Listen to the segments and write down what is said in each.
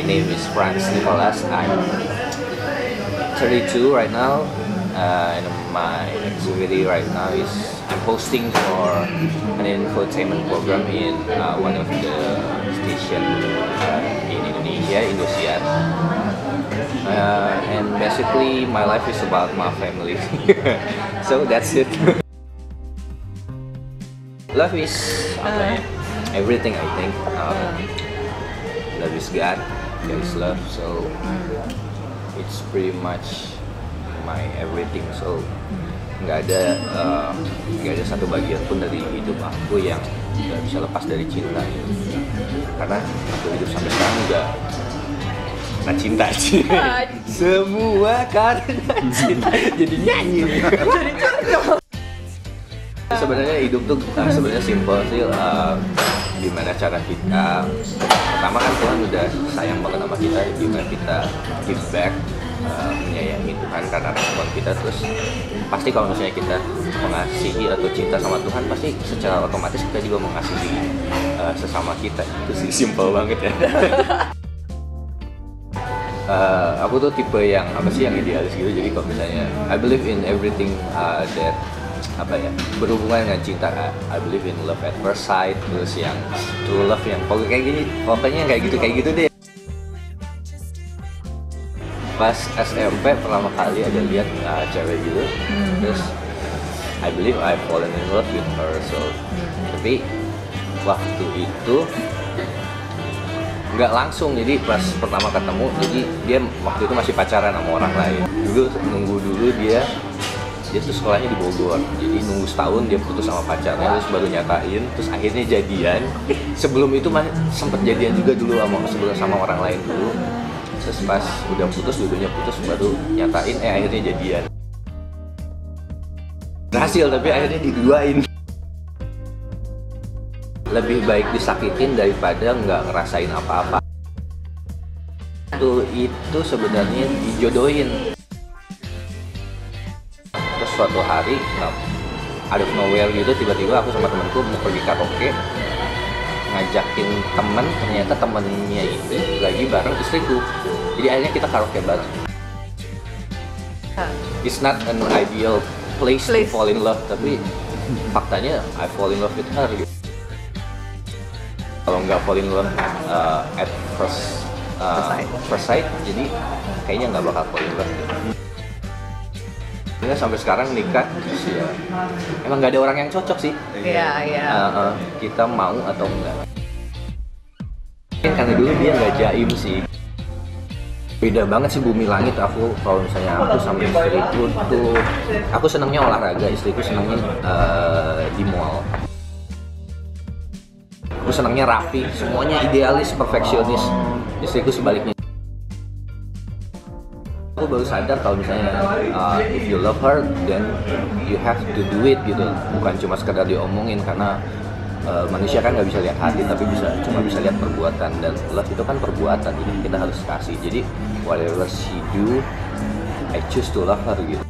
name is Franz Nicholas. I'm 32 right now, and my activity right now is I'm hosting for an infotainment program in one of the stations in Indonesia, Indosiar. And basically my life is about my family. So that's it. Love is everything, I think. Love is God, God is love, so it's pretty much my everything. So nggak ada satu bagian pun dari hidup aku yang nggak bisa lepas dari cinta gitu. Karena aku hidup sampai sekarang juga karena cinta sih. Semua karena cinta. Jadi nyanyi nih. Sebenarnya hidup tuh sebenarnya simpel sih. Gimana cara kita, pertama kan Tuhan udah sayang banget sama kita, gimana kita give back, menyayangi Tuhan karena respon kita. Terus pasti kalau misalnya kita mengasihi atau cinta sama Tuhan, pasti secara otomatis kita juga mengasihi sesama kita. Itu sih simple banget ya. Aku tuh tipe yang yang idealis gitu. Jadi kalau misalnya I believe in everything that berhubungan dengan cinta. I believe in love at first sight, terus yang true love yang pokoknya kayak gitu deh. Pas SMP pertama kali ada lihat cewek gitu, terus I believe I fallen in love with her. So tapi waktu itu nggak langsung, jadi pas pertama ketemu, jadi dia waktu itu masih pacaran sama orang lain. Nunggu dulu dia tuh sekolahnya di Bogor, jadi nunggu setahun dia putus sama pacarnya, terus baru nyatain, terus akhirnya jadian. Sebelum itu sempet jadian juga dulu sama orang lain dulu, terus pas udah putus, dulunya putus, baru nyatain, akhirnya jadian. Berhasil, tapi akhirnya diduain. Lebih baik disakitin daripada nggak ngerasain apa-apa. Itu sebenarnya dijodohin. Terus suatu hari, out of nowhere gitu, tiba-tiba aku sama temanku mau pergi karaoke, ngajakin temen, ternyata temennya itu lagi bareng istriku. Jadi akhirnya kita karaoke bareng. It's not an ideal place to fall in love, tapi faktanya I fall in love with her gitu. Kalau nggak fall in love at first sight, jadi kayaknya nggak bakal fall in love gitu. Sampai sekarang nikah, terus ya emang nggak ada orang yang cocok sih. Kita mau atau enggak. Mungkin karena dulu dia nggak jaim sih. Beda banget sih bumi langit. Aku kalau misalnya aku sama istriku tuh, aku senangnya olahraga, istriku senangnya di mall. Aku senangnya rapi, semuanya idealis, perfeksionis. Istriku sebaliknya. Aku baru sadar kalau misalnya if you love her, then you have to do it gitu. Bukan cuma sekedar diomongin, karena manusia kan nggak bisa lihat hati, tapi cuma bisa lihat perbuatan. Dan love itu kan perbuatan, jadi kita harus kasih. Jadi whatever she do, I choose to love her gitu.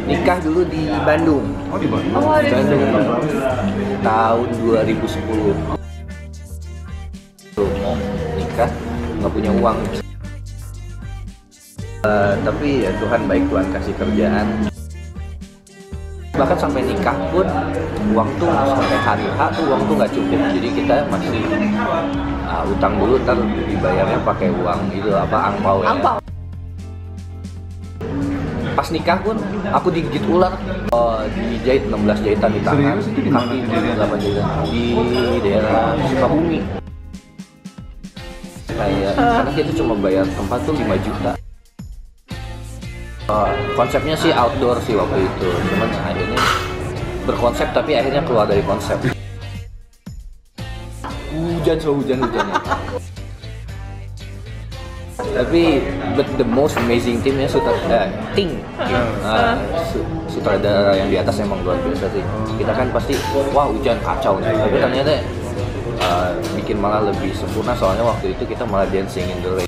Nikah dulu di Bandung. Di Bandung. Tahun 2010. Mau nikah, nggak punya uang. Tapi ya Tuhan baik, Tuhan kasih kerjaan. Bahkan sampai nikah pun uang tuh sampai hari H tuh uang tuh nggak cukup. Jadi kita masih utang dulu, ntar dibayarnya pakai uang itu angpau ya. Pas nikah pun aku digigit ular, dijahit 16 jahitan di tangan, kaki 8 jahitan di daerah Sukabumi. Karena kita cuma bayar tempat tuh 5 juta. Konsepnya sih outdoor sih waktu itu, cuman akhirnya berkonsep tapi akhirnya keluar dari konsep. Hujannya. Tapi the most amazing teamnya sutradara yang di atas emang luar biasa sih. Kita kan pasti wah hujan kacau nih, tapi ternyata bikin malah lebih sempurna, soalnya waktu itu kita malah dancing in the rain.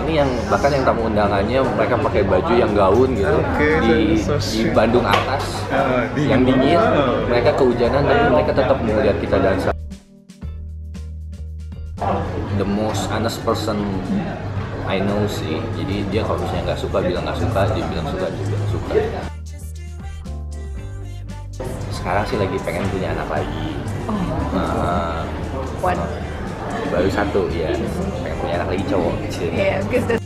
Ini yang bahkan yang tamu undangannya mereka pakai baju yang gaun gitu, di Bandung atas yang dingin, mereka kehujanan tapi mereka tetap mau lihat kita dansa. the most honest person I know sih. Jadi dia kalau misalnya nggak suka bilang nggak suka, dia bilang suka dia bilang suka. Sekarang sih lagi pengen punya anak lagi. What? Baru satu ya, pengen punya anak lagi cowok sih. Yeah, because that's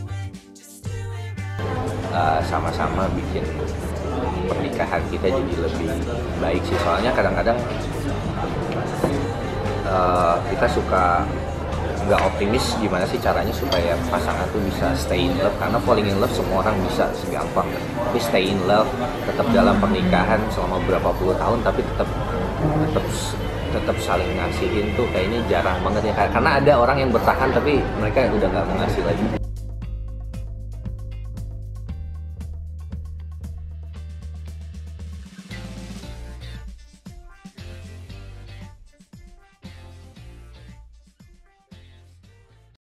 Sama-sama bikin pernikahan kita jadi lebih baik sih. Soalnya kadang-kadang kita suka nggak optimis gimana sih caranya supaya pasangan tuh bisa stay in love, karena falling in love semua orang bisa segampang, tapi stay in love tetap dalam pernikahan selama berapa puluh tahun tapi tetap saling ngasihin tuh kayaknya jarang banget ya, karena ada orang yang bertahan tapi mereka udah nggak mengasihi lagi.